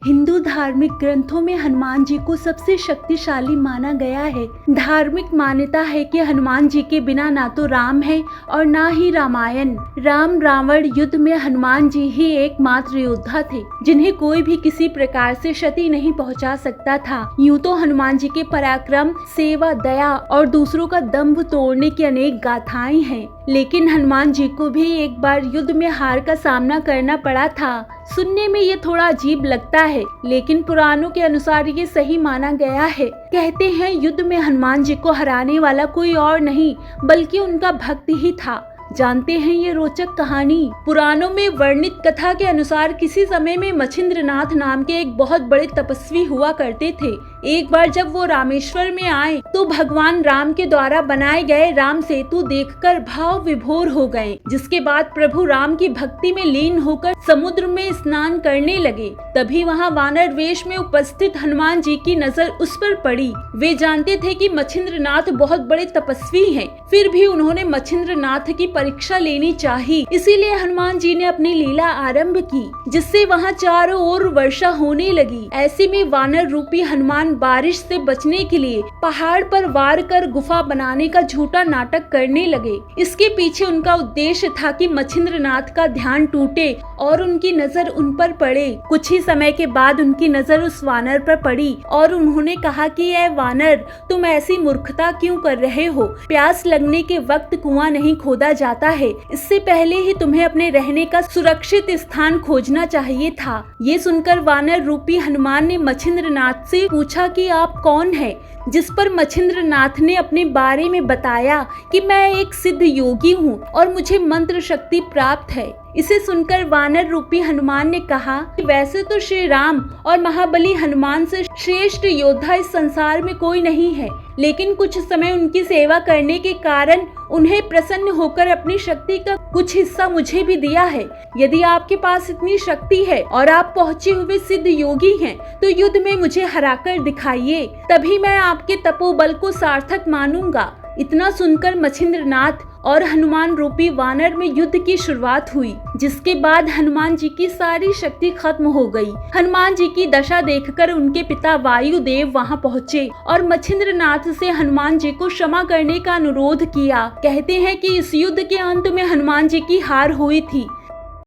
हिंदू धार्मिक ग्रंथों में हनुमान जी को सबसे शक्तिशाली माना गया है। धार्मिक मान्यता है कि हनुमान जी के बिना ना तो राम है और ना ही रामायण। राम रावण युद्ध में हनुमान जी ही एकमात्र योद्धा थे जिन्हें कोई भी किसी प्रकार से क्षति नहीं पहुंचा सकता था। यूं तो हनुमान जी के पराक्रम, सेवा, दया और दूसरों का दंभ तोड़ने की अनेक गाथाएं हैं, लेकिन हनुमान जी को भी एक बार युद्ध में हार का सामना करना पड़ा था। सुनने में ये थोड़ा अजीब लगता है, लेकिन पुराणों के अनुसार ये सही माना गया है। कहते हैं युद्ध में हनुमान जी को हराने वाला कोई और नहीं बल्कि उनका भक्त ही था। जानते हैं ये रोचक कहानी? पुराणों में वर्णित कथा के अनुसार किसी समय में मच्छिंद्रनाथ नाम के एक बहुत बड़े तपस्वी हुआ करते थे। एक बार जब वो रामेश्वर में आए तो भगवान राम के द्वारा बनाए गए राम सेतु देखकर भाव विभोर हो गए, जिसके बाद प्रभु राम की भक्ति में लीन होकर समुद्र में स्नान करने लगे। तभी वहाँ वानर वेश में उपस्थित हनुमान जी की नजर उस पर पड़ी। वे जानते थे कि मच्छिंद्रनाथ बहुत बड़े तपस्वी हैं, फिर भी उन्होंने मच्छिंद्रनाथ की परीक्षा लेनी चाहिए। इसीलिए हनुमान जी ने अपनी लीला आरंभ की, जिससे वहाँ चारों ओर वर्षा होने लगी। ऐसे में वानर रूपी हनुमान बारिश से बचने के लिए पहाड़ पर वार कर गुफा बनाने का झूठा नाटक करने लगे। इसके पीछे उनका उद्देश्य था कि मच्छिंद्रनाथ का ध्यान टूटे और उनकी नजर उन पर पड़े। कुछ ही समय के बाद उनकी नजर उस वानर पर पड़ी और उन्होंने कहा कि ऐ वानर, तुम ऐसी मूर्खता क्यों कर रहे हो? प्यास लगने के वक्त कुआं नहीं खोदा जाता है, इससे पहले ही तुम्हें अपने रहने का सुरक्षित स्थान खोजना चाहिए था। ये सुनकर वानर रूपी हनुमान ने मच्छिंद्रनाथ से पूछा कि आप कौन हैं? जिस पर मच्छिंद्रनाथ ने अपने बारे में बताया कि मैं एक सिद्ध योगी हूँ और मुझे मंत्र शक्ति प्राप्त है। इसे सुनकर वानर रूपी हनुमान ने कहा कि वैसे तो श्री राम और महाबली हनुमान से श्रेष्ठ योद्धा इस संसार में कोई नहीं है, लेकिन कुछ समय उनकी सेवा करने के कारण उन्हें प्रसन्न होकर अपनी शक्ति का कुछ हिस्सा मुझे भी दिया है। यदि आपके पास इतनी शक्ति है और आप पहुँचे हुए सिद्ध योगी हैं, तो युद्ध में मुझे हराकर दिखाइए, तभी मैं आपके तपोबल को सार्थक मानूंगा। इतना सुनकर मच्छिंद्रनाथ और हनुमान रूपी वानर में युद्ध की शुरुआत हुई, जिसके बाद हनुमान जी की सारी शक्ति खत्म हो गई। हनुमान जी की दशा देखकर उनके पिता वायुदेव वहां पहुंचे और मच्छिंद्रनाथ से हनुमान जी को क्षमा करने का अनुरोध किया। कहते हैं कि इस युद्ध के अंत में हनुमान जी की हार हुई थी